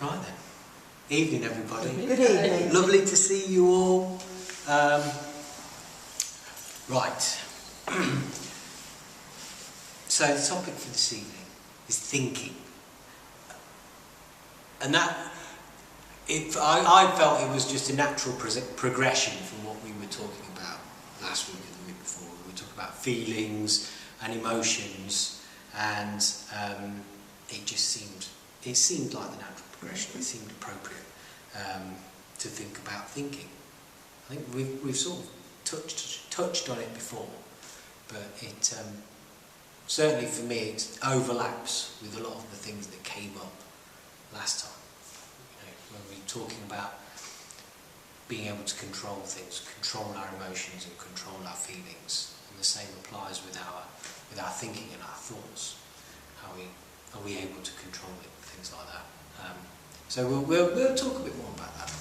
Right then. Evening, everybody. Good evening. Lovely to see you all. Right. So the topic for this evening is thinking. And that, I felt it was just a natural progression from what we were talking about last week and the week before. We were talking about feelings and emotions, and it seemed like the natural progression. It seemed appropriate to think about thinking. I think we've sort of touched on it before, but it certainly for me it overlaps with a lot of the things that came up last time. You know, when we were talking about being able to control things, control our emotions and control our feelings, and the same applies with our thinking and our thoughts. Are we able to control it? Things like that. So we'll talk a bit more about that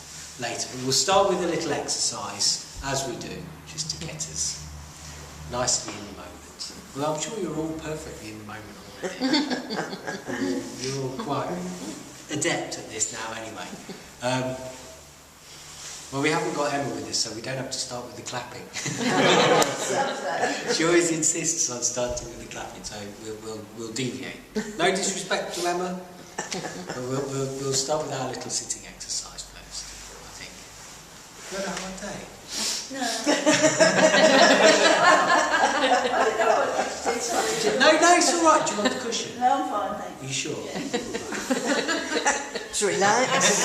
later. But we'll start with a little exercise, as we do, just to get us nicely in the moment. Well, I'm sure you're all perfectly in the moment already. You're all quite adept at this now anyway. Well, we haven't got Emma with us, so we don't have to start with the clapping. She always insists on starting with the clapping, so we'll deviate. No disrespect to Emma, but we'll start with our little sitting exercise first, I think. You had a hard day? No. No, it's all right. Do you want the cushion? No, I'm fine, thank Are you sure? Yeah. It's relaxed.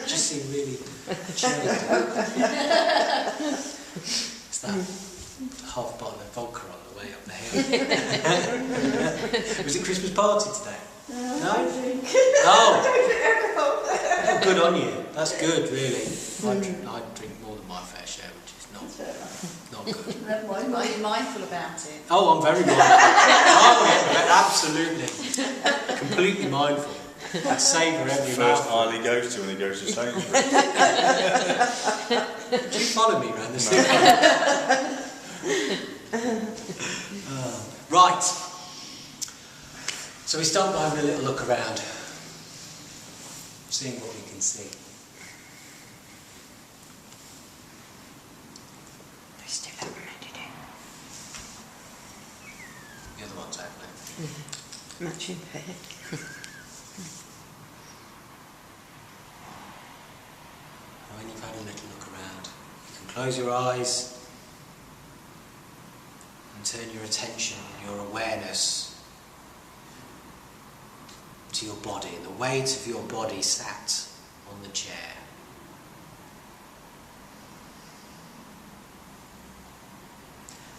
Just seem really chilled. It's that half bottle of vodka on the way up the hill. Was it Christmas party today? No? I don't drink. Oh. I don't drink alcohol. Oh, good on you. That's good, really. I drink more than my fair share, which is not good. Never mind. Are you mindful about it? Oh, I'm very mindful. Oh, yeah, absolutely. Completely mindful. I savour every First mouthful. aisle he goes to when he goes to Sainsbury's. Do you follow me around the city? Right. So we start by having a little look around, seeing what we can see. Still haven't read it The other one's opening. in. Matching pair. When you've had a little look around, you can close your eyes and turn your attention and your awareness to your body, the weight of your body sat on the chair.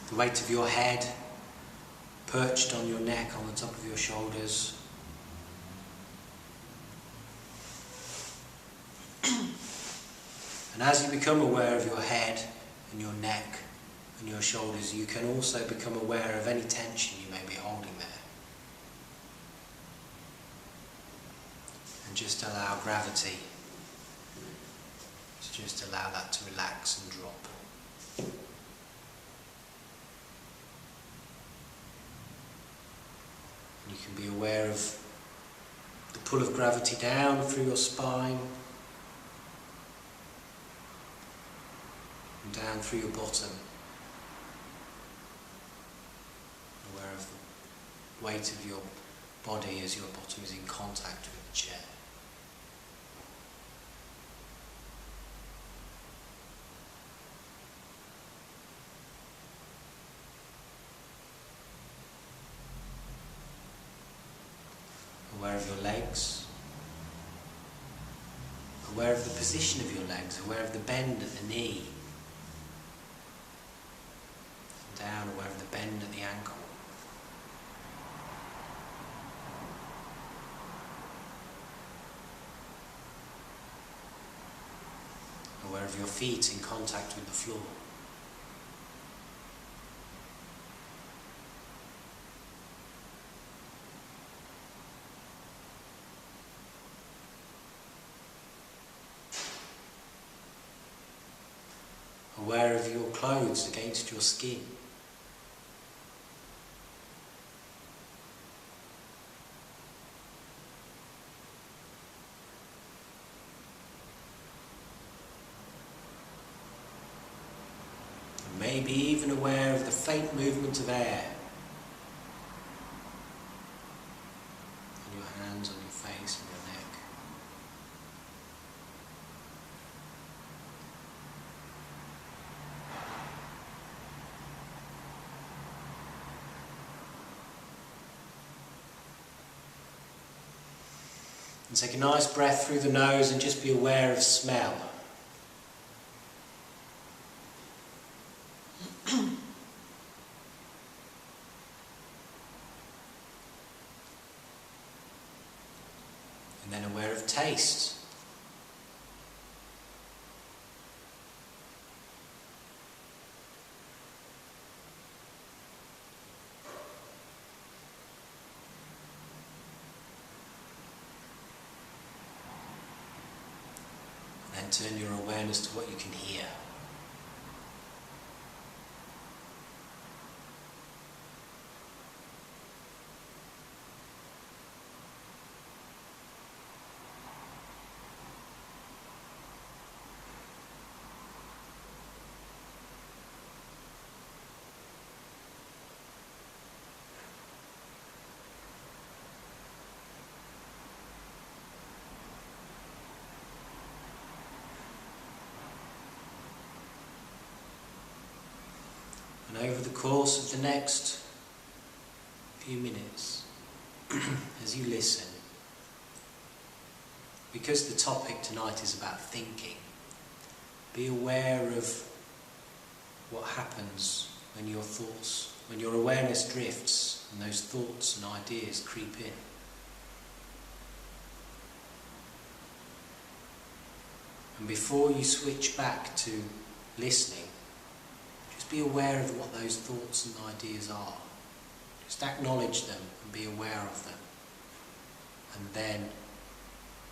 The weight of your head perched on your neck, on the top of your shoulders. And as you become aware of your head and your neck and your shoulders, you can also become aware of any tension you may be holding there. And just allow gravity to just allow that to relax and drop. And you can be aware of the pull of gravity down through your spine, and down through your bottom. Aware of the weight of your body as your bottom is in contact with the chair. Aware of your legs, aware of the position of your legs, aware of the bend at the knee, and down, aware of the bend at the ankle. Aware of your feet in contact with the floor. Aware of your clothes against your skin. Maybe even aware of the faint movement of air on your hands, on your face, and your neck. And take a nice breath through the nose and just be aware of smell. And then aware of taste. And then turn your awareness to what you can hear. And over the course of the next few minutes, as you listen, because the topic tonight is about thinking, be aware of what happens when when your awareness drifts and those thoughts and ideas creep in. And before you switch back to listening, just be aware of what those thoughts and ideas are. Just acknowledge them and be aware of them. And then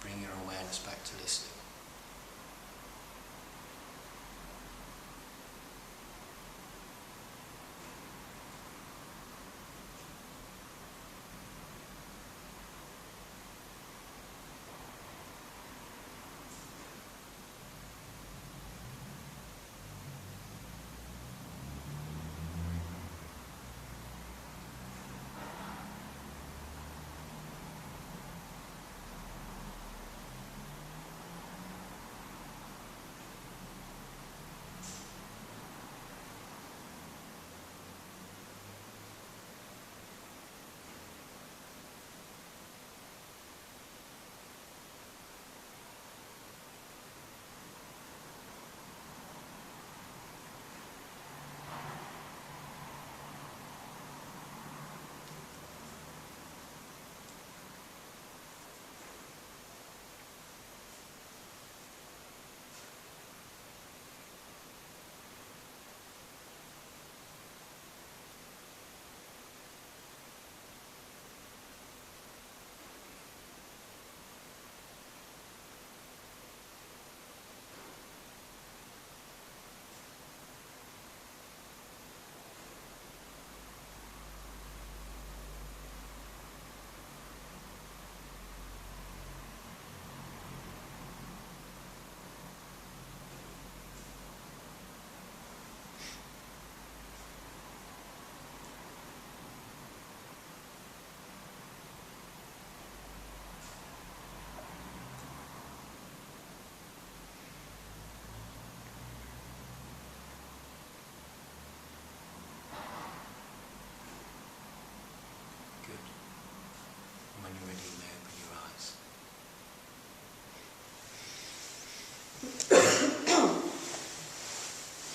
bring your awareness back to listening.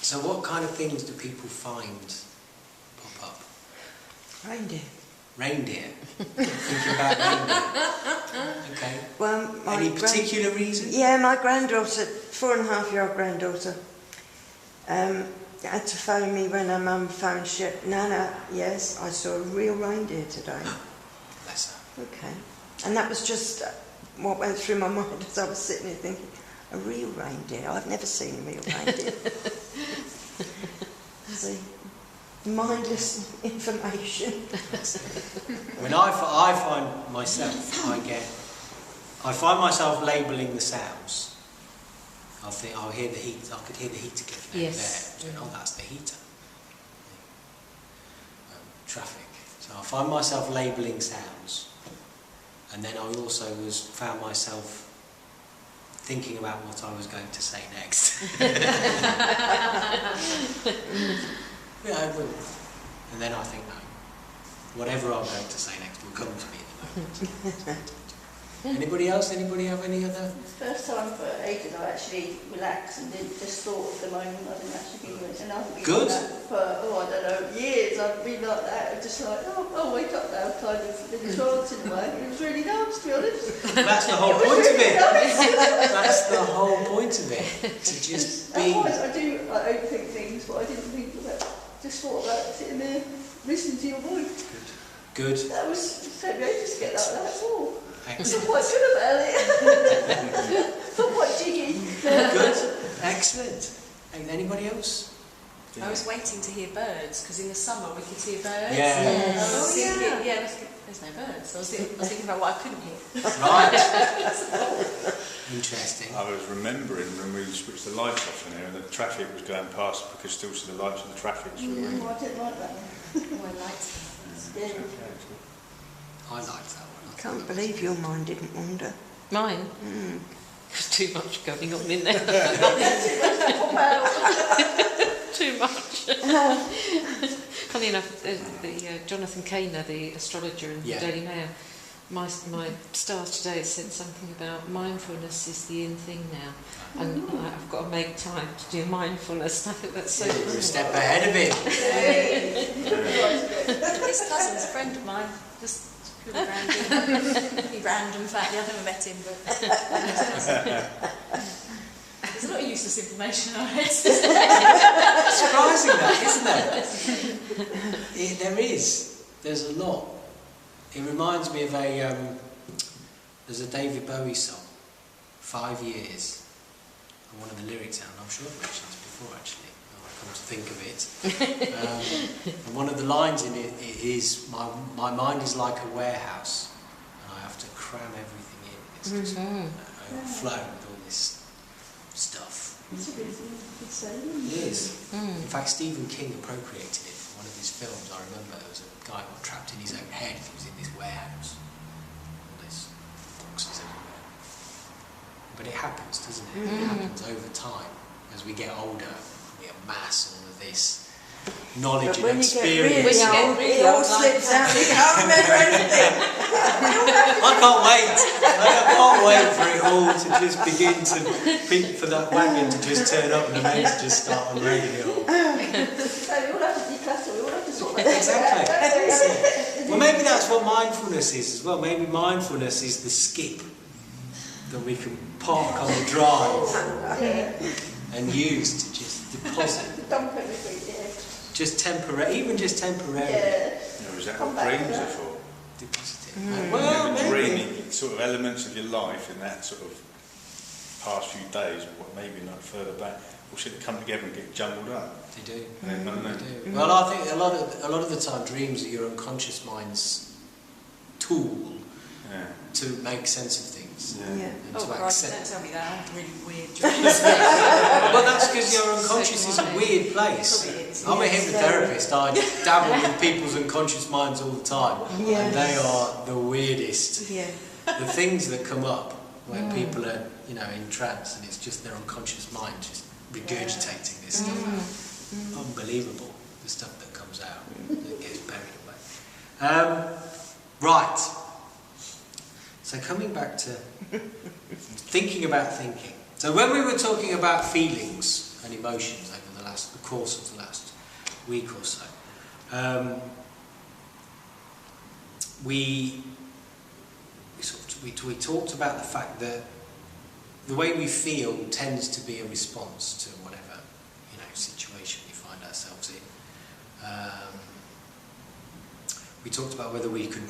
So what kind of things do people find pop up? Reindeer. Reindeer? Thinking about reindeer? Okay. Well, Any particular reason? Yeah, my granddaughter, 4.5-year-old granddaughter, had to phone me when her mum phoned. Nana, yes, I saw a real reindeer today. Bless her. Okay. And that was just what went through my mind as I was sitting there thinking, a real reindeer? I've never seen a real reindeer. See, mindless information. When I find myself, I find myself labelling the sounds. I'll hear the heat. I could hear the heater clicking over there. Oh, that's the heater. traffic. So I find myself labelling sounds, and then I also found myself thinking about what I was going to say next. Yeah, I will. And then I think, no, whatever I'm going to say next will come to me at the moment. Anybody else? Anybody have any other? It's the first time for ages I actually relaxed and didn't just thought of the moment. I didn't actually think of it. And I've been Good. like that for, I don't know, years. I've been like that. Just like, I'll wake up now, kind of in a trance in a way. It was really nice, to be honest. That's the whole point of it. That's the whole point of it. To just be. Otherwise, I overthink things, but I didn't think about. Just thought about sitting there, listening to your voice. Good. That was so ages to get like that. That's all. I'm Excellent. quite good about it. I'm quite jiggy. Good. Excellent. Anybody else? I was waiting to hear birds because in the summer we could hear birds. Yeah. I was thinking, there's no birds. So I was thinking about what I couldn't hear. Right. Interesting. I was remembering when we switched the lights off in here and the traffic was going past, we could still see the lights of the traffic. So I didn't like that. Oh, I liked it. I like that one. I can't believe your mind didn't wander. Mine? There's too much going on in there. Too much. Funny enough, Jonathan Kaner, the astrologer in the Daily Mail, my stars today said something about mindfulness is the in thing now, and I've got to make time to do mindfulness. I think that's so You're cool. a step ahead of him. His cousin's a friend of mine, just purely random fact. I've never met him, but there's a lot of useless information on it. Surprising that, isn't there? There is. There's a lot. It reminds me of there's a David Bowie song, 5 years, and one of the lyrics, and I'm sure I've mentioned this before actually, now I come to think of it. And one of the lines in it is, my mind is like a warehouse, and I have to cram everything in. It's just overflowing with all this stuff. It's a good saying. It is. In fact, Stephen King appropriated it for one of his films. I remember there was a guy got trapped in his own head. He was in this warehouse. All these boxes everywhere. But it happens, doesn't it? It happens over time. As we get older, we amass all of this knowledge But when and you get experience. really old, it all slips out and you can't remember anything. I can't wait. I can't wait for it all to just begin to for that wagon to just turn up and the men to just start unloading it all. So we all have to declutter, we all have to sort that Exactly. Well, maybe that's what mindfulness is as well. Maybe mindfulness is the skip that we can park on the drive and use to just deposit. Dump everything, Just temporary, even just temporarily. yeah. Is that what dreams are for? Deposit it. Well, Well, maybe. dreaming sort of elements of your life in that sort of past few days, or maybe not further back, will sort of come together and get jumbled up. They do. They They do. Well, I think a lot of the time, dreams are your unconscious mind's tool Yeah. to make sense of things Yeah. Yeah. and Oh, to Christ, accept. don't tell me that. I had really weird dreams. Well, that's because your unconscious is a weird place. Probably is. I'm a hypnotherapist. I dabble with people's unconscious minds all the time, and they are the weirdest. Yeah. The things that come up when people are, in trance, and it's just their unconscious mind just regurgitating this stuff out. Unbelievable, the stuff that comes out that gets buried away. Right. So coming back to thinking about thinking. So when we were talking about feelings and emotions over the course of the last week or so, we talked about the fact that the way we feel tends to be a response to whatever situation we find ourselves in. We talked about whether we can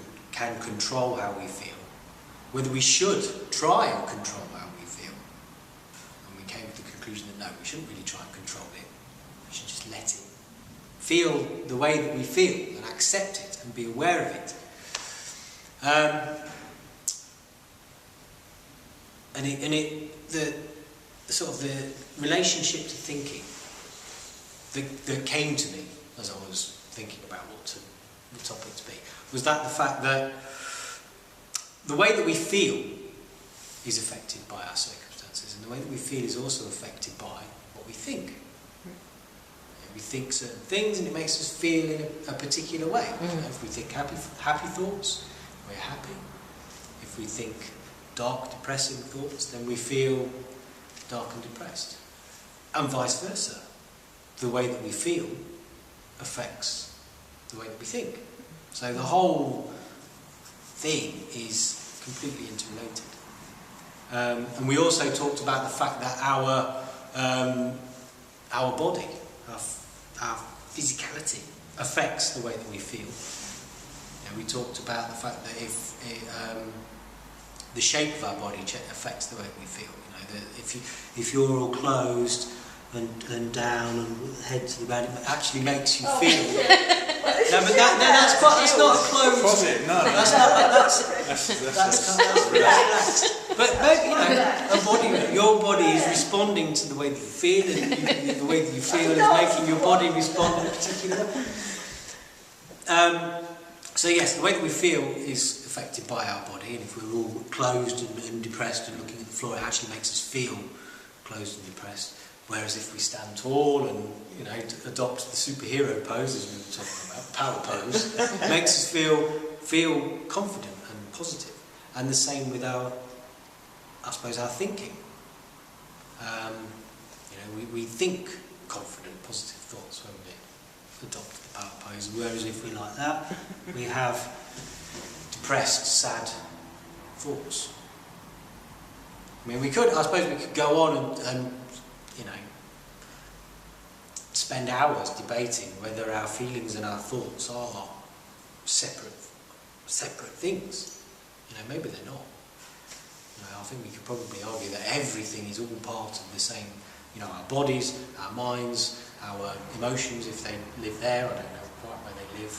control how we feel, whether we should try and control how we feel, and we came to the conclusion that no, we shouldn't really try and control it. We should just let it feel the way that we feel and accept it and be aware of it. The relationship to thinking that came to me as I was thinking about what to the topic to be, was that the fact that the way that we feel is affected by our circumstances, and the way that we feel is also affected by what we think. We think certain things and it makes us feel in a particular way. You know, if we think happy thoughts, we're happy. If we think dark, depressing thoughts, then we feel dark and depressed. And vice versa. The way that we feel affects the way that we think. So the whole thing is completely interrelated. And we also talked about the fact that our body, our physicality affects the way that we feel. You know, we talked about the fact that if the shape of our body affects the way that we feel. You know, that if you're all closed and down and head to the ground, it actually makes you feel. No, but that's not a closed. That's relaxed. But maybe, you know, your body is responding to the way that you feel, and the way that you feel is making your body respond in a particular way. So yes, the way that we feel is affected by our body, and if we're all closed and depressed and looking at the floor, it actually makes us feel closed and depressed. Whereas if we stand tall and, you know, adopt the superhero pose, as we were talking about, power pose, it makes us feel confident and positive. And the same with our thinking. You know, we think confident, positive thoughts when we adopt the power pose. Whereas if we're like that, we have depressed, sad thoughts. I mean, I suppose we could go on and you know, spend hours debating whether our feelings and our thoughts are separate things. You know, maybe they're not. You know, I think we could probably argue that everything is all part of the same. You know, our bodies, our minds, our emotions, if they live there. I don't know quite where they live.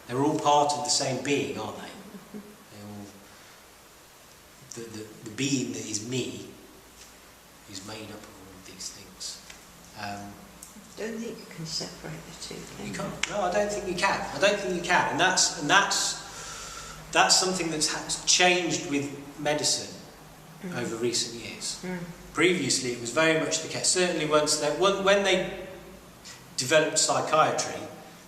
They're all part of the same being, aren't they? The being that is me is made up of all of these things. I don't think you can separate the two. You can't. No, I don't think you can. And that's something that's changed with medicine over recent years. Previously, it was very much the case. Certainly, when they developed psychiatry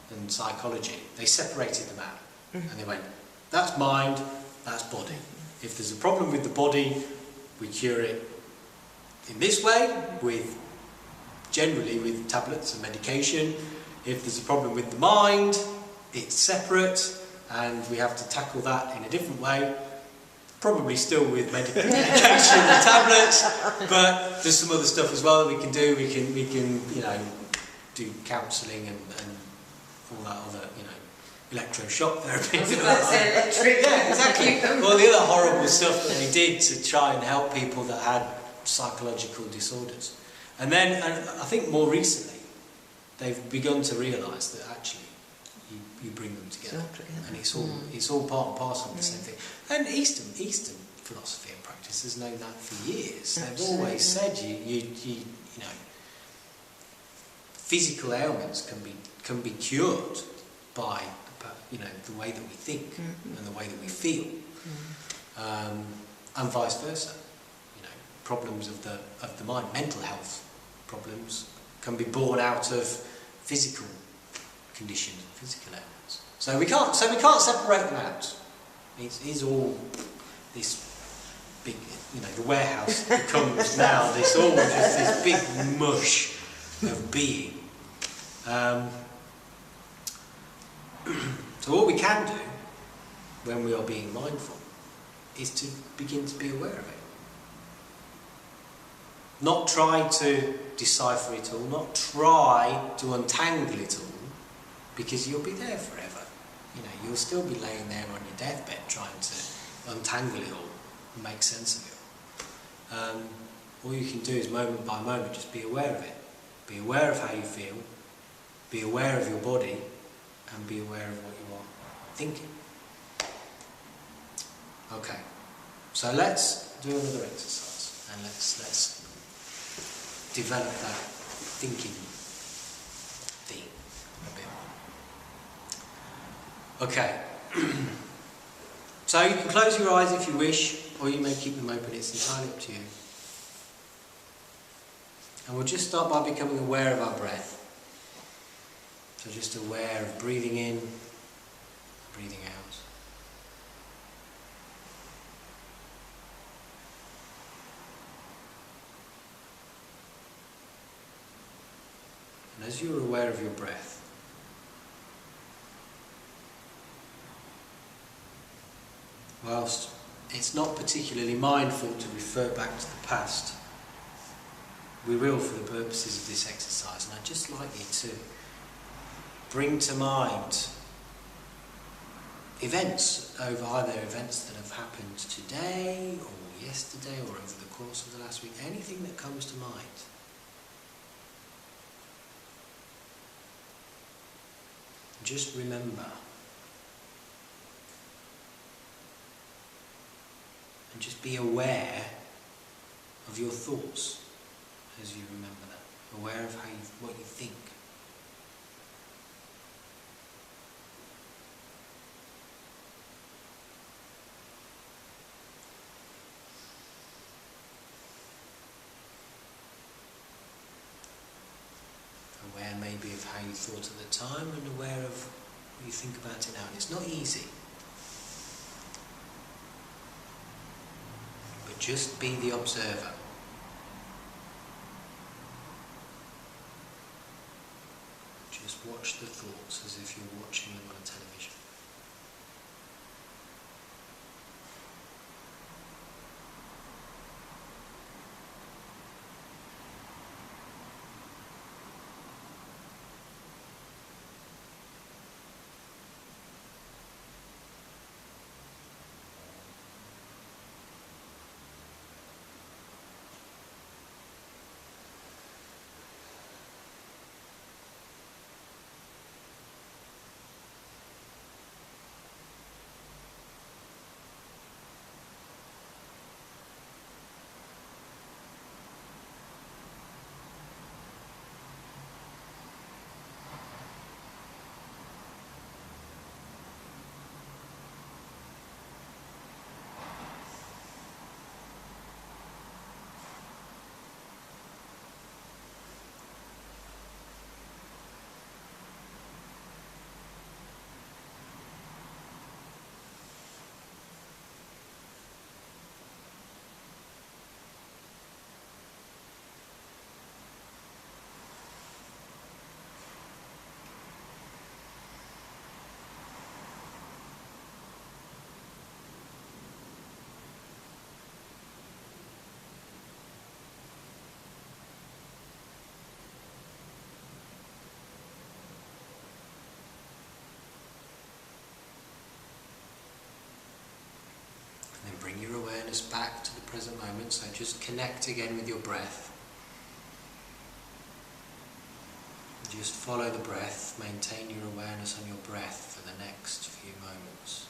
and psychology, they separated them out, and they went, "That's mind, that's body. If there's a problem with the body, we cure it in this way, generally with tablets and medication. If there's a problem with the mind, it's separate, and we have to tackle that in a different way, probably still with medication and tablets, but there's some other stuff as well that we can do. We can you know, do counselling and all that other, you know, electroshock therapy. Yeah, exactly. All the other horrible stuff that they did to try and help people that had psychological disorders. And then, I think more recently, they've begun to realise that actually you bring them together, and it's all part and parcel of the same thing. And Eastern philosophy and practice has known that for years. They've always said you know, physical ailments can be cured by, you know, the way that we think and the way that we feel, and vice versa. You know, problems of the mind, mental health problems, can be born out of physical conditions, physical ailments. So we can't separate them out. It's all this big, you know, the warehouse becomes now this big mush of being. So what we can do when we are being mindful is to begin to be aware of it. Not try to decipher it all, not try to untangle it all, because you'll be there forever. You know, you'll still be laying there on your deathbed trying to untangle it all and make sense of it all. All you can do is moment by moment just be aware of it. Be aware of how you feel, be aware of your body, and be aware of what you are thinking. Okay, so let's do another exercise, and let's develop that thinking theme a bit Okay. So you can close your eyes if you wish, or you may keep them open. It's entirely up to you. And we'll just start by becoming aware of our breath. So just aware of breathing in, breathing out. And as you're aware of your breath, whilst it's not particularly mindful to refer back to the past, we will for the purposes of this exercise, and I'd just like you to bring to mind events, either events that have happened today or yesterday or over the course of the last week, anything that comes to mind. Just remember. And just be aware of your thoughts as you remember that. Aware of what you think. Aware maybe of how you thought at the time, and aware of what you think about it now. And it's not easy. But just be the observer. Just watch the thoughts as if you're watching them on a television. Bring your awareness back to the present moment, so just connect again with your breath. Just follow the breath, maintain your awareness on your breath for the next few moments.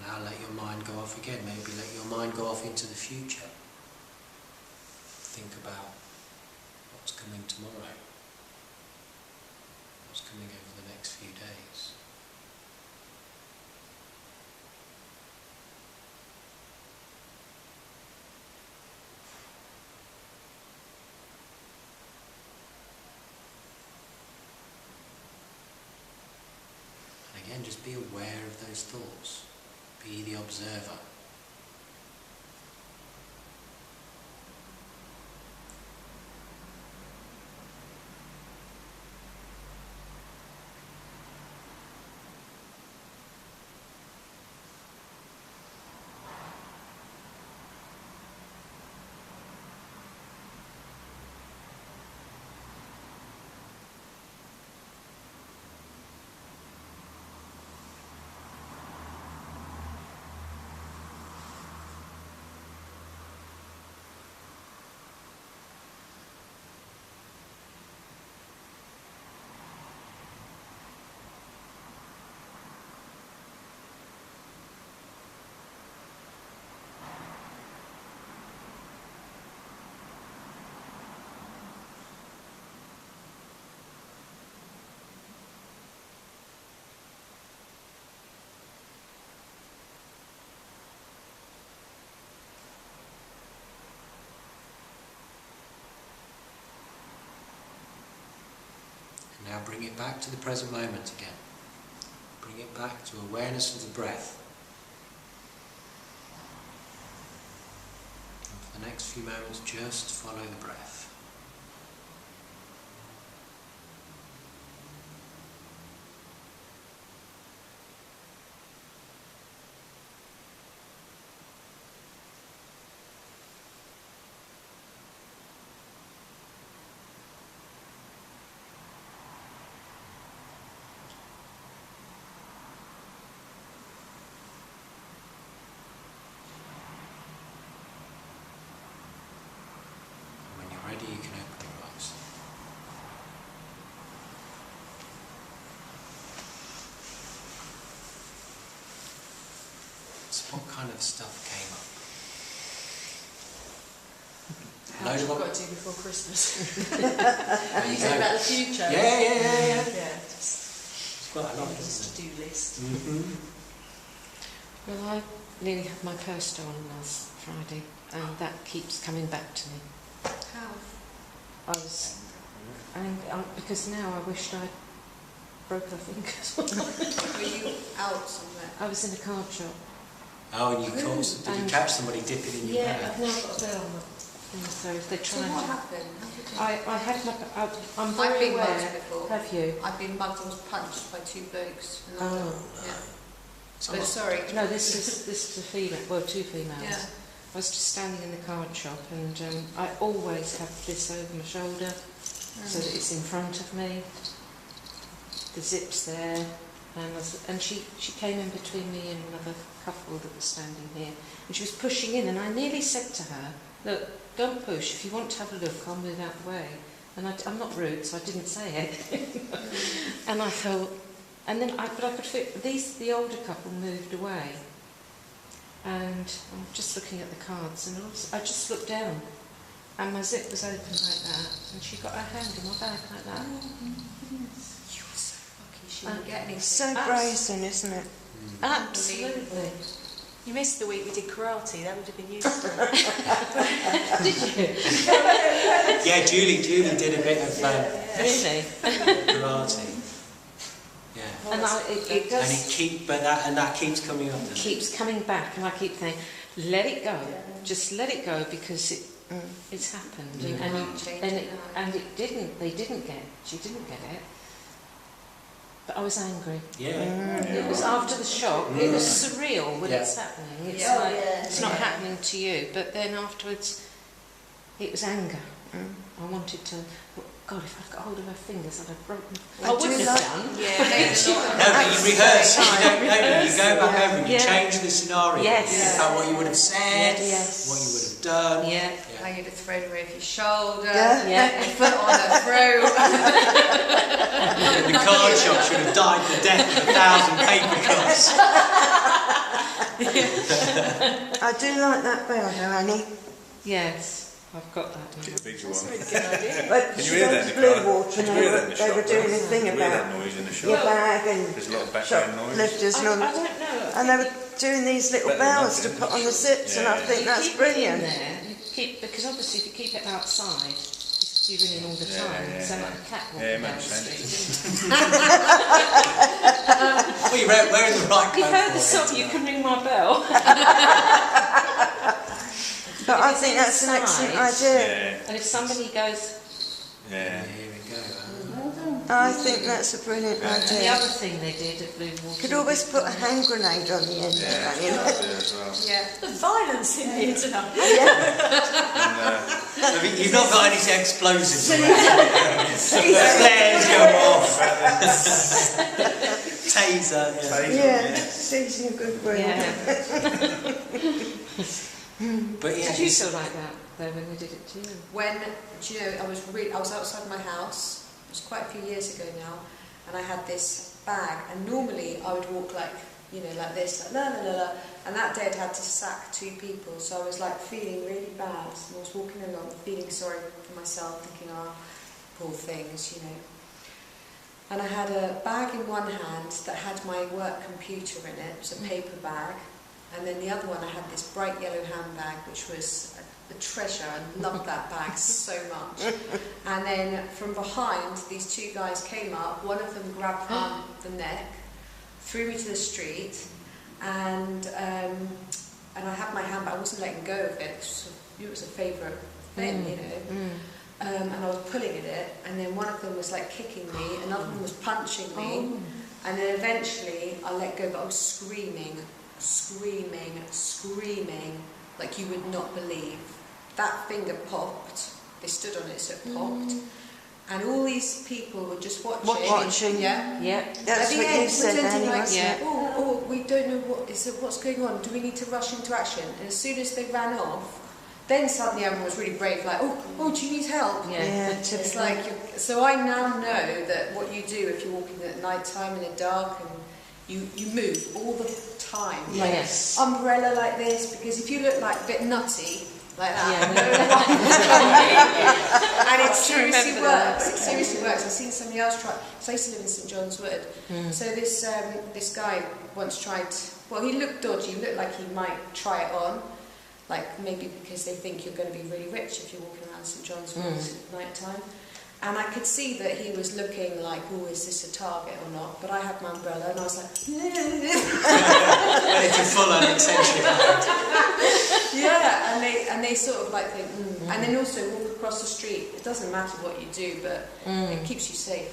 Now let your mind go off again. Maybe let your mind go off into the future. Think about what's coming tomorrow. What's coming over the next few days. And again, just be aware of those thoughts. Be the observer. Now bring it back to the present moment again. Bring it back to awareness of the breath. And for the next few moments, just follow the breath. Ready, you can open your eyes. So what kind of stuff came up? How much Load you've of got to do before Christmas? When you say about the future. Yeah. Yeah, just It's quite a lot, isn't to-do list. it? Well, I nearly had my post on last Friday, and that keeps coming back to me. How? I was angry because now I wished I'd broke her fingers. Were you out somewhere? I was in a card shop. Oh, and you caught, did you catch somebody dipping in your Yeah, bag? I've now got a bell on my thing, so if they're So trying what to... happened? How did you... I had my... I'm I've very been aware... mugged before. Have you? I've been mugged. I was punched by two blokes. In London. Oh. Yeah. So But what- sorry. No, this is a female, well, two females. Yeah. I was just standing in the card shop, and I always have this over my shoulder so that it's in front of me. The zip's there, and she came in between me and another couple that was standing here, and she was pushing in, and I nearly said to her, "Look, don't push. If you want to have a look, I'll move out the way." And I'm not rude, so I didn't say anything. And I thought, and then I could feel the older couple moved away. And I'm just looking at the cards, and I just looked down, and my zip was open like that, and she got her hand in my bag like that. You were so lucky. She didn't get anything. So brazen, isn't it? Absolutely. You missed the week we did karate. That would have been useful. Did you? Yeah, Julie did a bit of Really? karate. Yeah. And it does. And that keeps coming up. doesn't it? Keeps coming back, and I keep saying, "Let it go. Just let it go, because it's happened." Mm. And it didn't. They didn't get. She didn't get it. But I was angry. Yeah. It was after the shock. It was surreal when it's happening. It's Yeah. like Oh, yeah. it's not happening to you. But then afterwards, it was anger. I wanted to. God, if I'd got hold of her fingers, I'd have broken. I wouldn't have done. Yeah. No, but you rehearse. You don't know. You go back over and you Yeah. change the scenario. Yes. Think about what you would have said, Yes. what you would have done. Yeah. How you'd have thrown her over your shoulder. Yeah. Yeah. Your foot on her throat. The card shop should have died the death of 1,000 paper cuts. I do like that bell, though, Annie. Yes, I've got that Get now. a bigger That's a one. really good idea. But Can you she hear went that to in the car? Blue Water, Can and you hear that in the they were shop, doing right? a thing Can you hear about that noise in the your shop? bag and There's a lot of background noise. shoplifters and all I that. don't know. And they were doing these little Better than bells to nothing. put on the zips, and I Yeah. think You that's keep brilliant. It in there. You keep, because obviously if you keep it outside, you're ringing all the Yeah, time. yeah, So yeah. like a cat Yeah, walking it down makes the sense. street. Well, you're wearing the right You've coat heard the for it. song, you can ring my bell. But I If think it's that's an excellent inside- idea. Yeah, And if somebody goes, yeah. Here we go. I think that's a brilliant and the idea. other thing they did at Blue Water. Could always put a hand grenade on the end. Yeah, can't you? that's good as well. Yeah. The violence in here tonight. And, I mean, you've not got any explosives around. Flares go off. Taser. Yeah. Yeah, seizing a good word. Yeah. But yeah, Did you feel like that though when they did it to you? When, do you know, I was outside my house, it was quite a few years ago now, and I had this bag, and normally I would walk like, you know, like this, like la la la la, and that day I'd had to sack 2 people, so I was like feeling really bad, and I was walking along feeling sorry for myself, thinking, oh, poor things, you know. And I had a bag in one hand that had my work computer in it, it was a paper bag, and then the other one I had this bright yellow handbag, which was a treasure and loved that bag so much. And then from behind, these two guys came up. One of them grabbed the neck, threw me to the street, and I had my handbag. I wasn't letting go of it. It was a favourite thing, you know. And I was pulling at it, and then one of them was like kicking me, another one was punching me, and then eventually I let go, but I was screaming, like you would not believe. That finger popped. They stood on it, so it popped. And all these people were just watching. Yeah. At That's the what end, you said, pretending Annie, like, wasn't it? oh, we don't know what's going on. Do we need to rush into action? And as soon as they ran off, then suddenly everyone was really brave, like, oh, do you need help? Yeah, It's like, so I now know that what you do if you're walking at night time in the dark, and you move all the time. Yes. Like, umbrella like this, because if you look like a bit nutty, like that, and it seriously works. It seriously works. I've seen somebody else try. So I used to live in St John's Wood. So this guy once tried. Well, he looked dodgy. He looked like he might try it on, like maybe because they think you're going to be really rich if you're walking around St John's Wood at night time. And I could see that he was looking like, oh, is this a target or not? But I had my umbrella, and I was like, And it's a full-on accentuated. yeah, and they sort of like think, and then also walk across the street. It doesn't matter what you do, but it keeps you safe.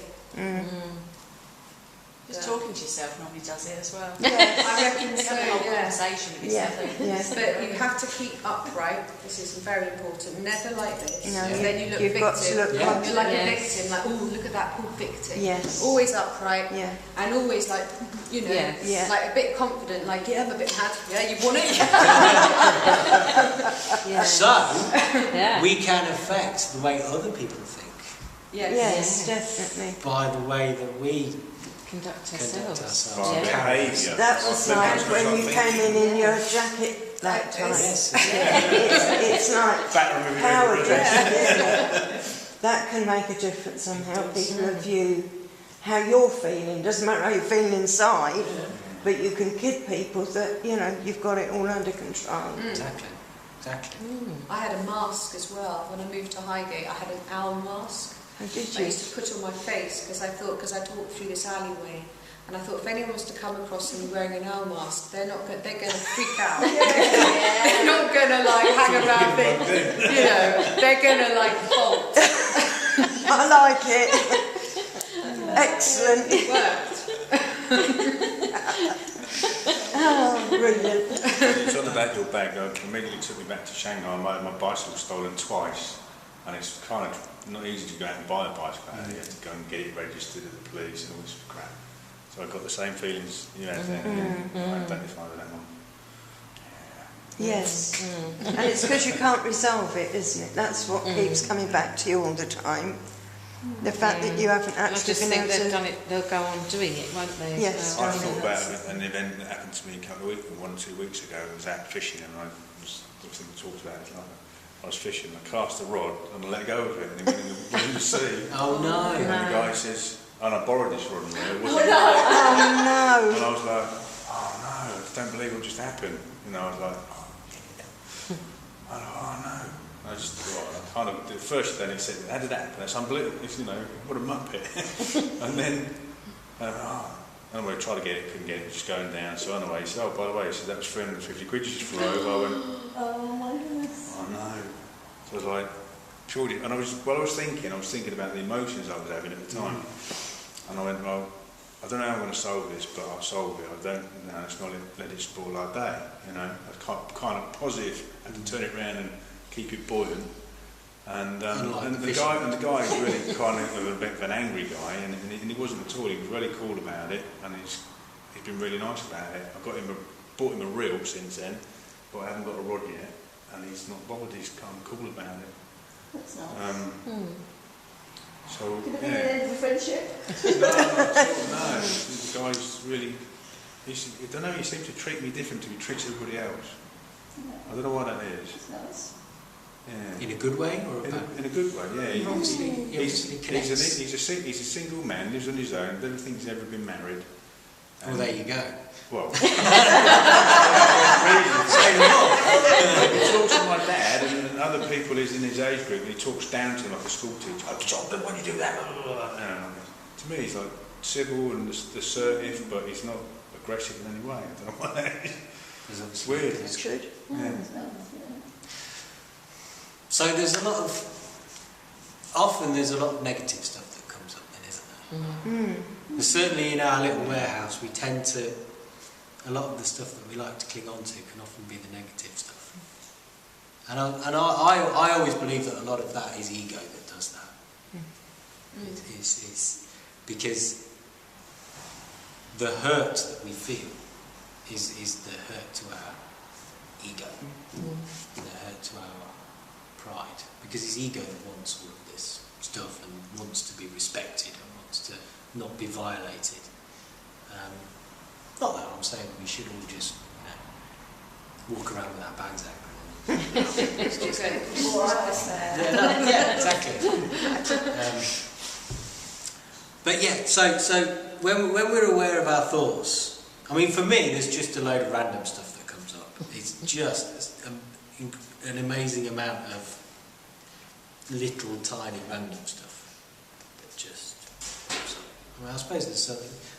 Just talking to yourself normally does it as well. Yeah, I reckon so. Having a whole Yeah. conversation with yourself. But you have to keep upright. This is very important. Never like this. No, and then you look you've victim. got to look You're like a Yes. victim. Like, oh, look at that poor victim. Yes. Always upright. Yeah. And always like, you know, Yes. like a bit confident. Like, yeah, I'm a bit mad. Yeah, you want it. So, we can affect the way other people think Yes, definitely. by the way that we Conduct conduct ourselves. By ourselves. behaviour. That was like when you came in your jacket that time. Yes, It's like Batter with power every dressing, isn't it? That can make a difference on how people view how you're feeling. Doesn't matter how you're feeling inside, but you can kid people that, you know, you've got it all under control. Exactly. I had a mask as well. When I moved to Highgate, I had an owl mask. How did I you? used to put on my face because I'd walked through this alleyway, and I thought if anyone was to come across me wearing an owl mask, they're going to freak out. They're not going to like hang around it, you know. They're going to like bolt. I like it. Excellent. It worked. Oh, brilliant. It's on the back of your bag. It immediately took me back to Shanghai. My bicycle was stolen twice, and it's kind of not easy to go out and buy a bicycle. You have to go and get it registered at the police and all this crap. So I got the same feelings you had then. I identify with that one. Yes. And it's because you can't resolve it, isn't it? That's what keeps coming back to you all the time. The fact that you haven't I actually just been think able they've to... done it. They'll go on doing it, won't they? as Yes. well? I thought about an event that happened to me a couple of weeks, 1 or 2 weeks ago. I was out fishing, and I think we talked about it. I was fishing, I cast a rod, and I let go of it, and it went in the sea. Oh no! And the guy says, and I borrowed this rod, and it wasn't. Oh, no. And I was like, oh no, I don't believe what just happened. You know, I was like, oh no. I just thought, at first then he said, how did that happen? That's unbelievable, you know, what a muppet. And then, anyway, I tried to get it, couldn't get it, just going down. So anyway, he said, oh, by the way, he said, that was 350 quid you just flew over. I went, Oh my goodness. oh no. So I was like, purely, and I was thinking about the emotions I was having at the time. And I went, well, I don't know how I'm going to solve this, but I'll solve it. Let's not let it spoil our day, you know. I was kind of positive, and to turn it around and keep it buoyant. And the guy is really kind of a bit of an angry guy, and he wasn't at all. He was really cool about it, and he's been really nice about it. Bought him a reel since then, but I haven't got a rod yet, and he's not bothered. He's kind of cool about it. That's nice. So Could it be the end of a friendship? No. The guy's really. I don't know. He seems to treat me different to he treats everybody else. I don't know why that is. That's nice. Yeah. In a good way or a bad way? In a good way, yeah. He obviously connects. He's a single man, lives on his own, never think he's ever been married. Well, there you go. Well, he So talks to my dad and other people is in his age group, and he talks down to him like a school teacher. Oh, stop them when you do that. To me, he's like civil and assertive, but he's not aggressive in any way. I don't know why that is. It's weird. It's good. Yeah. So there's a lot of, often there's a lot of negative stuff that comes up then, isn't there? But certainly in our little warehouse, we tend to, a lot of the stuff that we like to cling on to can often be the negative stuff. And I always believe that a lot of that is ego that does that. It's because the hurt that we feel is the hurt to our ego, the hurt to our pride, because it's ego that wants all of this stuff and wants to be respected and wants to not be violated. Not that I'm saying we should all just walk around with our bags out. Yeah, exactly. But yeah, so when we're aware of our thoughts, I mean, for me, there's just a load of random stuff that comes up. It's just an amazing amount of little, tiny, random stuff that just comes up. I mean, I suppose there's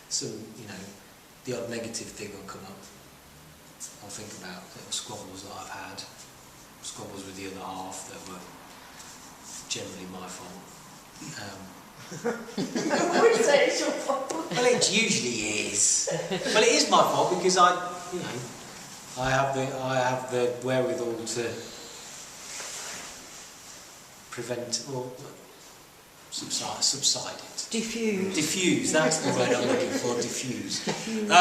some, you know, the odd negative thing will come up. I'll think about little squabbles that I've had, squabbles with the other half that were generally my fault. I would say it's your fault. Well, it usually is. Well, it is my fault because I have the wherewithal to prevent or subside it. Diffuse. That's the word I'm looking for. Diffuse. I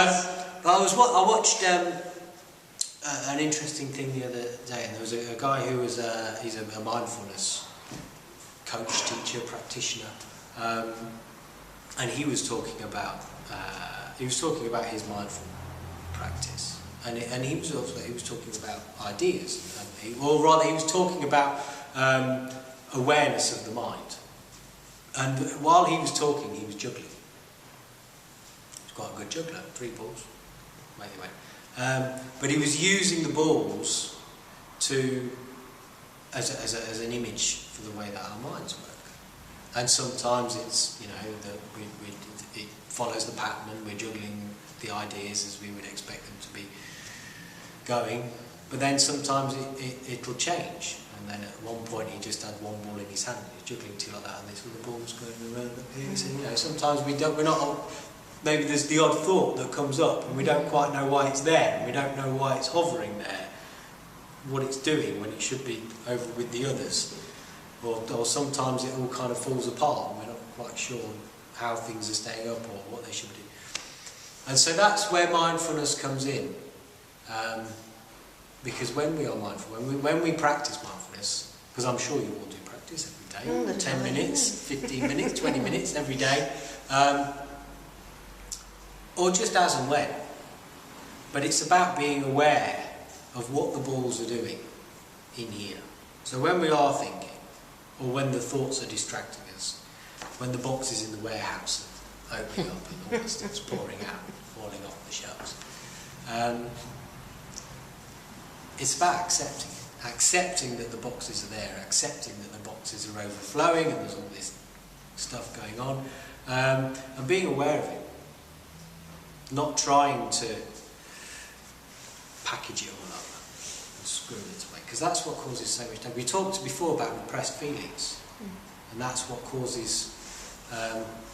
watched an interesting thing the other day, and there was a guy who was he's a mindfulness coach, teacher, practitioner. And he was talking about his mindful practice, and he was talking about ideas, he was talking about awareness of the mind. And while he was talking, he was juggling. He was quite a good juggler, 3 balls, anyway. But he was using the balls as an image for the way that our minds work. And sometimes it's, you know, that it follows the pattern and we're juggling the ideas as we would expect them to be going. But then sometimes it'll change. And then at one point he just had one ball in his hand and he's juggling 2 like that, and this other ball's going around up here. So, you know, sometimes maybe there's the odd thought that comes up and we don't quite know why it's there, and we don't know why it's hovering there, what it's doing when it should be over with the others. Or sometimes it all kind of falls apart and we're not quite sure how things are staying up or what they should do. And so that's where mindfulness comes in. Because when we are mindful, when we practice mindfulness, because I'm sure you all do practice every day, 10 minutes, 15 minutes, 20 minutes every day, or just as and when. But it's about being aware of what the balls are doing in here. So when we are thinking, or when the thoughts are distracting us, when the boxes in the warehouse are opening up and all the stuff's pouring out, falling off the shelves. It's about accepting that the boxes are there, accepting that the boxes are overflowing and there's all this stuff going on, and being aware of it. Not trying to package it all up and screw it away, because that's what causes so much damage. We talked before about repressed feelings, and that's what causes,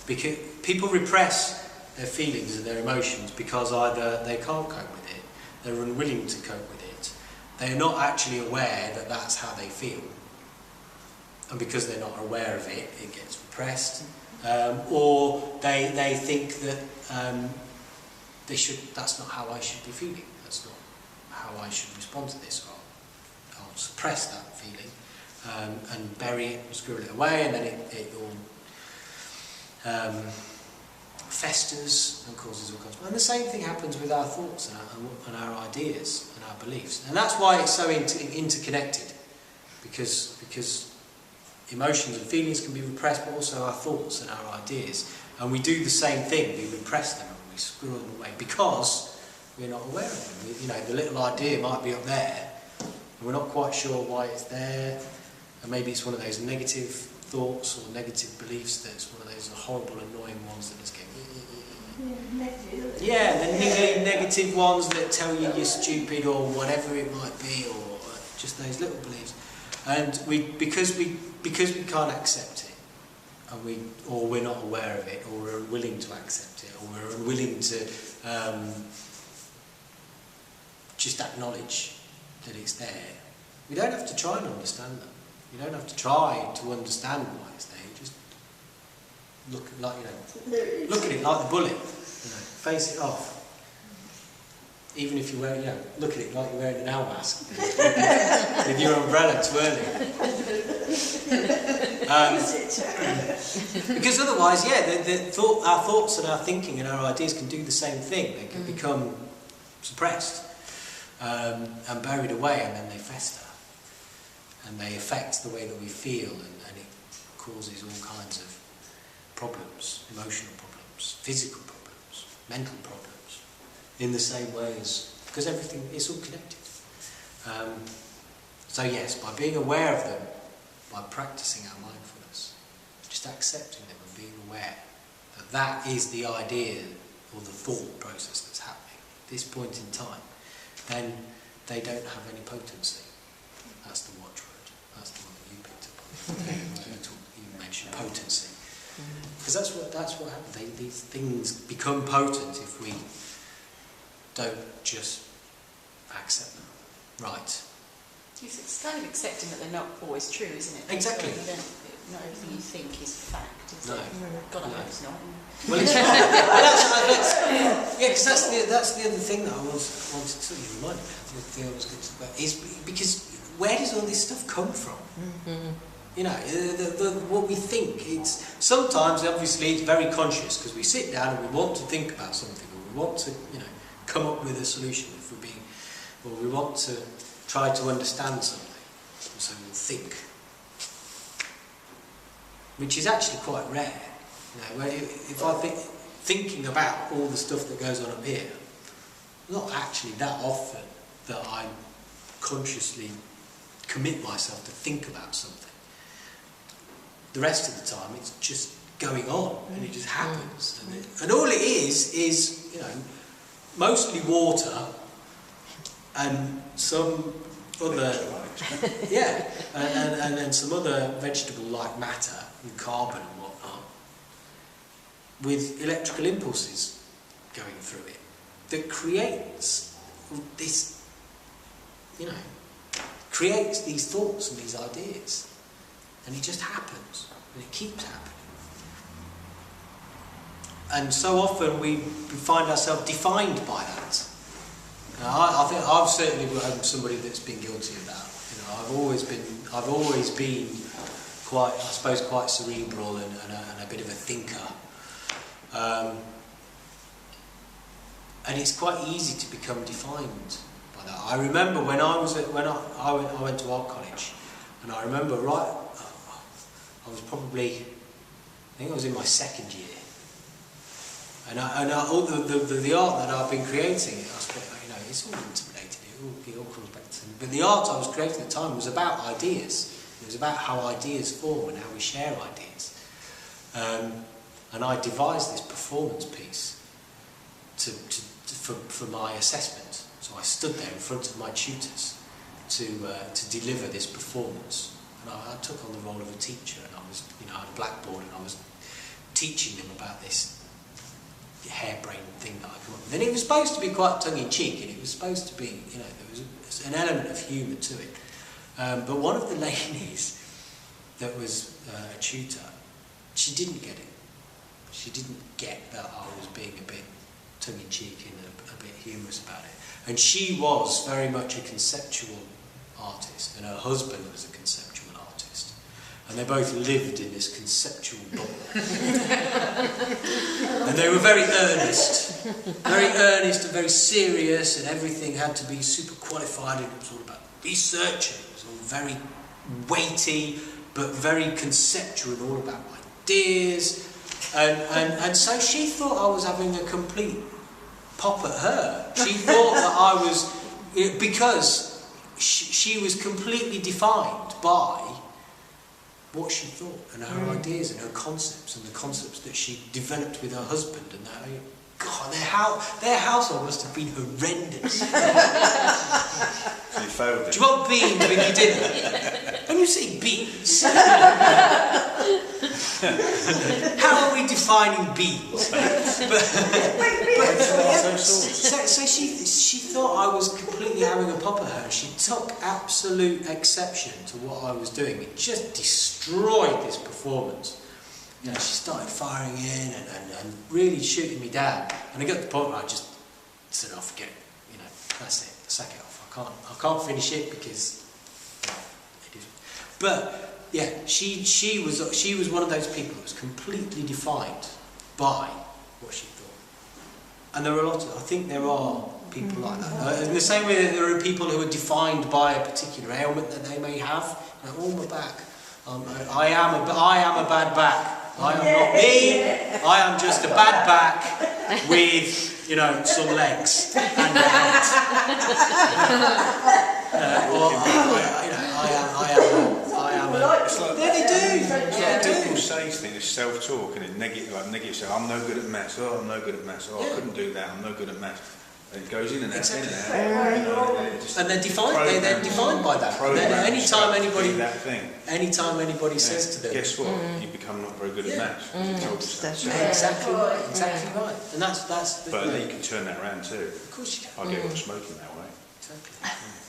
because people repress their feelings and their emotions because either they can't cope with it, they're unwilling to cope with it, they're not actually aware that that's how they feel, and because they're not aware of it, it gets repressed, or they think that that's not how I should be feeling, that's not how I should respond to this, I'll suppress that feeling and bury it and squirrel it away, and then it all festers and causes all kinds of... And the same thing happens with our thoughts and our ideas and our beliefs. And that's why it's so interconnected, because emotions and feelings can be repressed, but also our thoughts and our ideas. And we do the same thing, we repress them and we we squirrel them away because we're not aware of them. You know, the little idea might be up there, and we're not quite sure why it's there, and maybe it's one of those negative thoughts or negative beliefs that's one of those horrible, annoying ones that just get... Yeah, the negative ones that tell you you're stupid or whatever it might be, or just those little beliefs. And because we can't accept it, and we're not aware of it, or we're unwilling to accept it, or we're unwilling to just acknowledge that it's there, we don't have to try and understand them. You don't have to try to understand why it's there. You just look at it like the bullet. Face it off. Even if you wear, look at it like you're wearing an owl mask with your umbrella twirling. Because otherwise, our thoughts and our thinking and our ideas can do the same thing. They can become suppressed and buried away, and then they fester. And they affect the way that we feel, and it causes all kinds of problems, emotional problems, physical problems, mental problems, in the same way as, because everything is all connected. So yes, by being aware of them, by practicing our mindfulness, just accepting them and being aware that that is the idea or the thought process that's happening at this point in time, then they don't have any potency. That's the watchword. That's the one that you picked up on. You mentioned potency. Because that's what happens. These things become potent if we don't just accept them. Right. It's kind of accepting that they're not always true, isn't it? Exactly. Not everything you think is fact, is No. it? God, I hope it's not. Well, it's because that's the other thing that I wanted to remind you about, is because where does all this stuff come from? You know, what we think, it's sometimes obviously it's very conscious because we sit down and we want to think about something, or we want to, come up with a solution or we want to try to understand something, and so we'll think, which is actually quite rare. Where if I thinking about all the stuff that goes on up here, not actually that often that I consciously commit myself to think about something. The rest of the time it's just going on, and it just happens, and all it is mostly water and some other and some other vegetable-like matter and carbon and whatnot, with electrical impulses going through it, that creates this, creates these thoughts and these ideas, and it just happens, and it keeps happening. And so often we find ourselves defined by that. I think I've certainly been somebody that's been guilty of that. I've always been quite, I suppose, quite cerebral and a bit of a thinker. And it's quite easy to become defined by that. I remember when I went to art college, and I remember I was probably, I think I was in my second year, and all the art that I've been creating, it's all interrelated. It all comes back to. But the art I was creating at the time was about ideas. It was about how ideas form and how we share ideas. And I devised this performance piece for my assessment. So I stood there in front of my tutors to deliver this performance. And I took on the role of a teacher, and I was, I had a blackboard, and I was teaching them about this harebrained thing that I come up with. And it was supposed to be quite tongue-in-cheek, and it was supposed to be, there was an element of humour to it. But one of the ladies that was a tutor, she didn't get it. She didn't get that I was being a bit tongue-in-cheek and a bit humorous about it. And she was very much a conceptual artist, and her husband was a conceptual artist. And they both lived in this conceptual bubble. And they were very earnest and very serious, and everything had to be super qualified, and it was all about research, and it was all very weighty, but very conceptual, and all about ideas. And so she thought I was having a complete pop at her. She thought that I was, because she was completely defined by what she thought and her ideas and her concepts and the concepts that she developed with her husband. And that, God, their household must have been horrendous. So you failed it. Do you want beans with your dinner? When you say beans, how are we defining beans? So she thought I was completely having a pop at her. She took absolute exception to what I was doing. It just destroyed this performance. You know, she started firing in and really shooting me down. And I got to the point where I just said, "Oh, forget it. You know, that's it. Sack it off. I can't finish it because." But yeah, she was one of those people that was completely defined by what she thought. And there are I think there are people like that. In the same way that there are people who are defined by a particular ailment that they may have. Like, oh, my back. I am a bad back. I am not me. I am just a bad back with, some legs and a head. People say things, self-talk, and negative self. I'm no good at maths. Oh, I'm no good at maths. Oh, I couldn't do that. I'm no good at maths. And it goes in and out, exactly. in and out. And they're defined. They're defined by that. Anytime anybody says to them, guess what? You become not very good at maths. Exactly right. Exactly right. And that's. But then you can turn that around too. Of course you can. I gave up smoking that way. Exactly.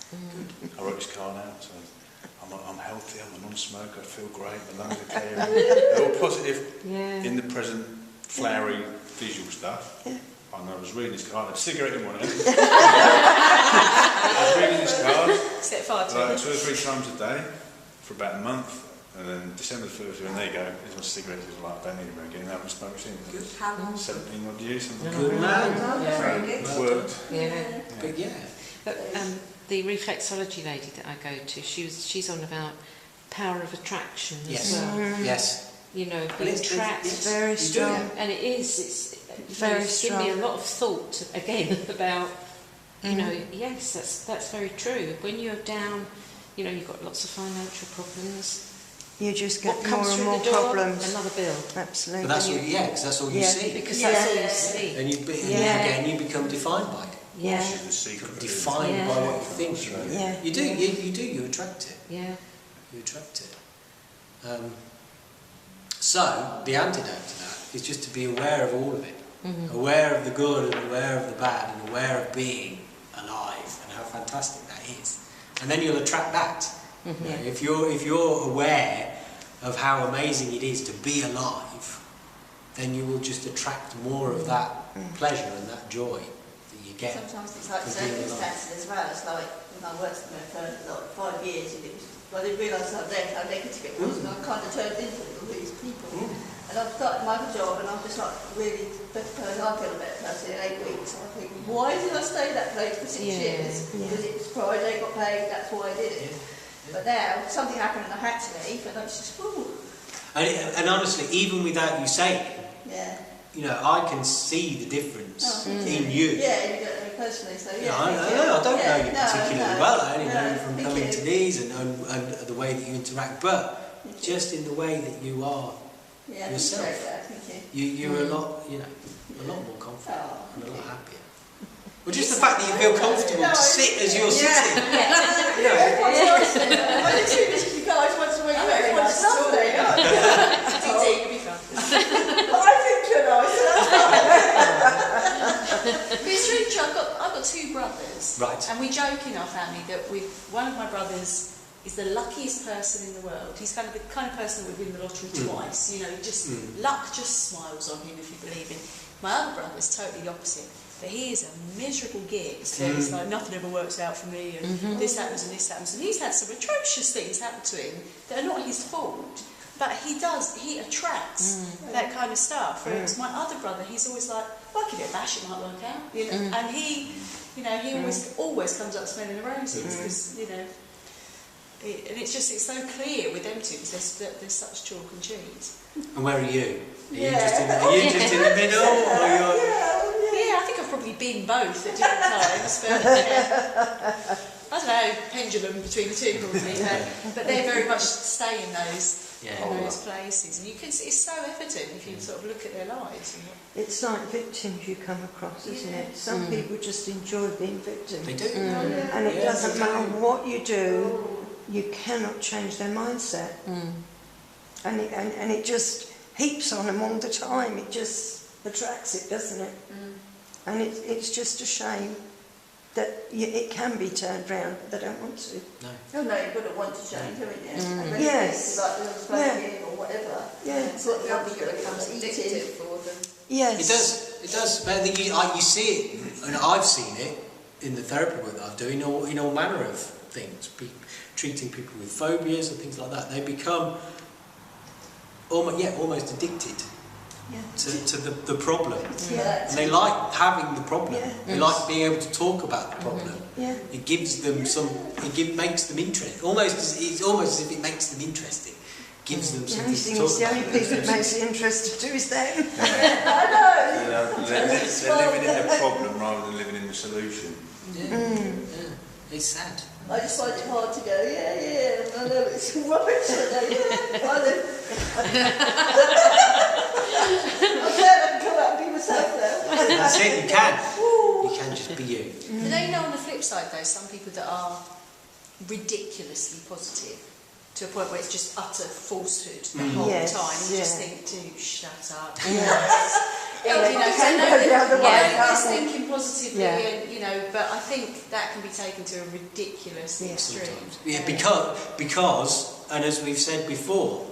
Good. I wrote this card out, so I'm healthy. I'm a non-smoker. I feel great. My lungs are clear. They're all positive in the present, flowery visual stuff. Yeah. And I was reading this card. I had a cigarette in one hand. I was reading this card Set fire to like 2 or 3 times a day for about a month. And then December the 1st, and there you go, here's my cigarettes. It was like, I don't need them again. That was smoked since. Good. How long? 17 odd years. Something Good man. It worked. Yeah. But But the reflexology lady that I go to, she's on about power of attraction as well. Yes. We attract. It's very strong. And it is. It's very strong. Give me a lot of thought again about. Yes, that's very true. When you're down, you've got lots of financial problems. You just get What more comes and through more the door? problems. Another bill. Absolutely. But that's because that's all you see. Because that's all you see. And again, you become defined by it. Yeah. Which is the secret. Defined by what you think. Yeah. You do. You attract it. Yeah. You attract it. So the antidote to that is just to be aware of all of it. Aware of the good and aware of the bad and aware of being alive and how fantastic that is. And then you'll attract that. If you're aware of how amazing it is to be alive, then you will just attract more of that pleasure and that joy that you get. Sometimes it's like from being alive. circumstances as well. It's like when I worked somewhere for like 5 years, and I didn't realise how negative it was, and I kind of turned into all these people. And I've started my other job, and I'm just like really better person. I feel a better person in 8 weeks. And I think, why did I stay that place for 6 years? Because it was Friday, got paid. That's why I did it. But now something happened and I had to leave, and I was just And honestly, even without you saying it, I can see the difference in you. Yeah, you don't know personally, so I don't know you particularly well. I only know you from coming to these and the way that you interact, but just in the way that you are yourself, you're a lot more confident and a lot happier. Well, just the fact that you feel comfortable to sit as you're sitting. I literally just you guys want to make everyone's lovely. You'll be fun. I think you're nice. But it's really true. I've got 2 brothers. Right. And we joke in our family that one of my brothers is the luckiest person in the world. He's kind of the kind of person that would win the lottery twice. Luck just smiles on him if you believe in. My other brother is totally the opposite. But he is a miserable git. So it's like nothing ever works out for me, and this happens and this happens. And he's had some atrocious things happen to him that are not his fault. But he attracts that kind of stuff. Whereas my other brother, he's always like, well, I give it a bash, it might work out. And he always comes up smelling the roses because and it's so clear with them two because they're such chalk and cheese. And where are you? Are you Yeah. just in the middle? Or you're... Yeah, I think I've probably been both at different times, but yeah. I don't know, pendulum between the two probably, but they very much stay in those places, and you can see it's so evident if you sort of look at their lives. It's like victims you come across, isn't it? Some people just enjoy being victims. They do. And it doesn't matter what you do, you cannot change their mindset. And it just heaps on them all the time. It just attracts it, doesn't it? And it's just a shame that it can be turned round, but they don't want to. No. Oh no, you've got to want to change, haven't you? And then Yes. it's like the smoking or whatever. Yeah. It's what It the other becomes addictive for them. Yes. It does. But I think you see it, and I've seen it in the therapy work that I do in all manner of things. Treating people with phobias and things like that. They become almost addicted to the problem. Yeah. And they like having the problem. Yeah. They like being able to talk about the problem. Yeah. It gives them makes them interesting. It's almost as if it makes them interesting. Gives them The something only to thing talk is, the only about. people that makes it interesting to is them. They're living in the problem rather than living in the solution. Yeah. It's sad. I just find it hard to go, and I know it's rubbish, but I'm glad I can come out and be myself now. That's it. You can. You can just be you. But then, on the flip side though, some people that are ridiculously positive to a point where it's just utter falsehood the whole Yes, time. You just yeah. think, dude, shut up. Can go the other way, just can't it? thinking positively, Yeah. and but I think that can be taken to a ridiculous extreme. Sometimes. Yeah, because, and as we've said before,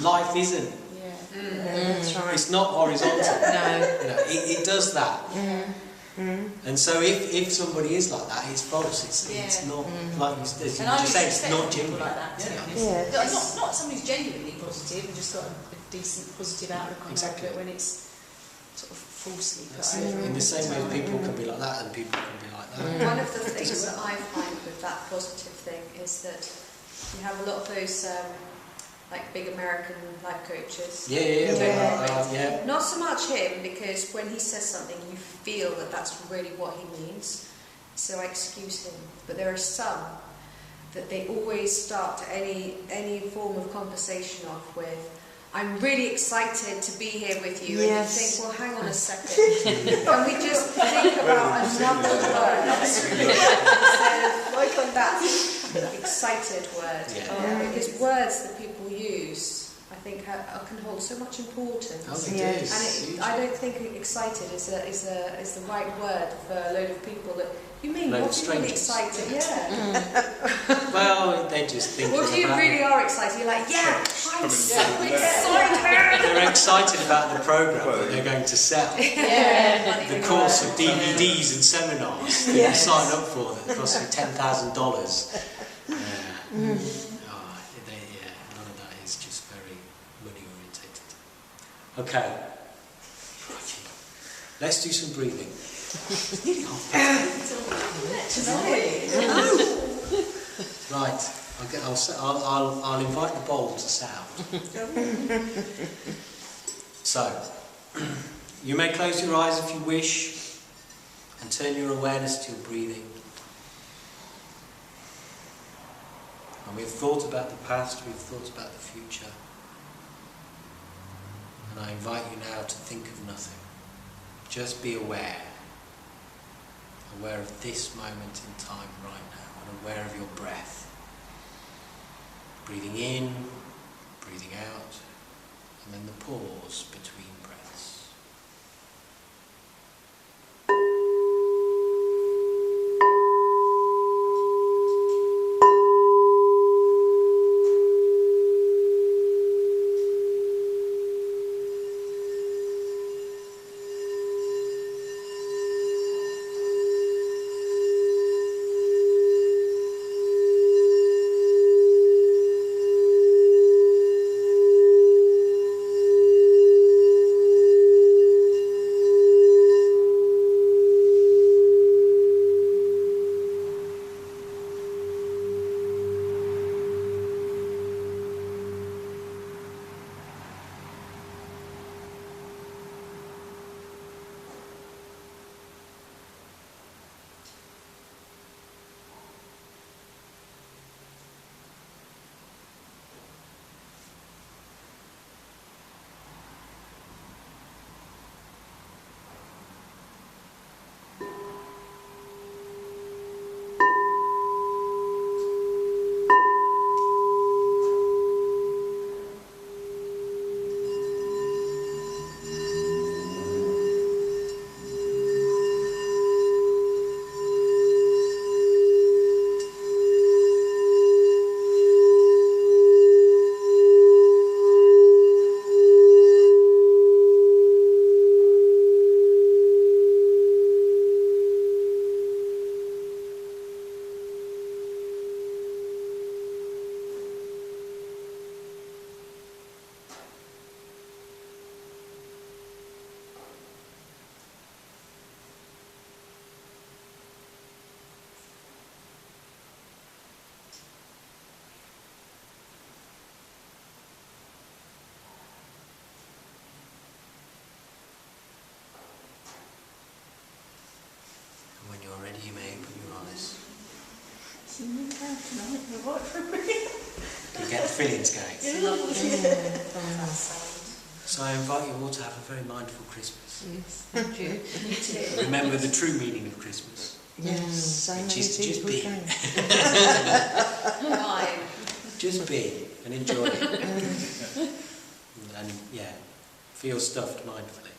life isn't. That's right. It's not horizontal. No. It does that. And so if somebody is like that, it's false. It's not like as you And I just said, it's respect not people genuine. like that, to be honest. Not somebody who's genuinely positive and just got a decent positive outlook on life, but when it's sort of falsely put over. In the same way, people can be like that and people can be like that. One of the things that I find with that positive thing is that you have a lot of those like big American life coaches. Yeah. Not so much him, because when he says something you feel that that's really what he means, so I excuse him. But there are some that they always start any form of conversation off with, I'm really excited to be here with you. Yes. And you think, well, hang on a second. Can we just think about another word instead of that excited word? Because words that people use, I think, can hold so much importance. And I don't think excited is the right word for a load of people that. You mean Load of what do you mean strangers. excited? Yeah. Well, they're just thinking What do you about really are excited? You're like, yeah, I'm so excited. They're excited about the programme that they're going to sell. The course of DVDs and seminars that you sign up for that costs you $10,000. A lot of that is just very money orientated. Okay. Let's do some breathing. Right. I'll invite the bowl to sound. So, you may close your eyes if you wish and turn your awareness to your breathing. And we've thought about the past, we've thought about the future. And I invite you now to think of nothing. Just be aware of this moment in time right now, and aware of your breath. Breathing in, breathing out, and then the pause between breaths. when you're ready, you may open your eyes. You get the feelings going. Yeah. So I invite you all to have a very mindful Christmas. Yes, thank you. You too. Remember the true meaning of Christmas, Yes, so which many is to just people be. don't. Right. Just be and enjoy it. And yeah, feel stuffed mindfully.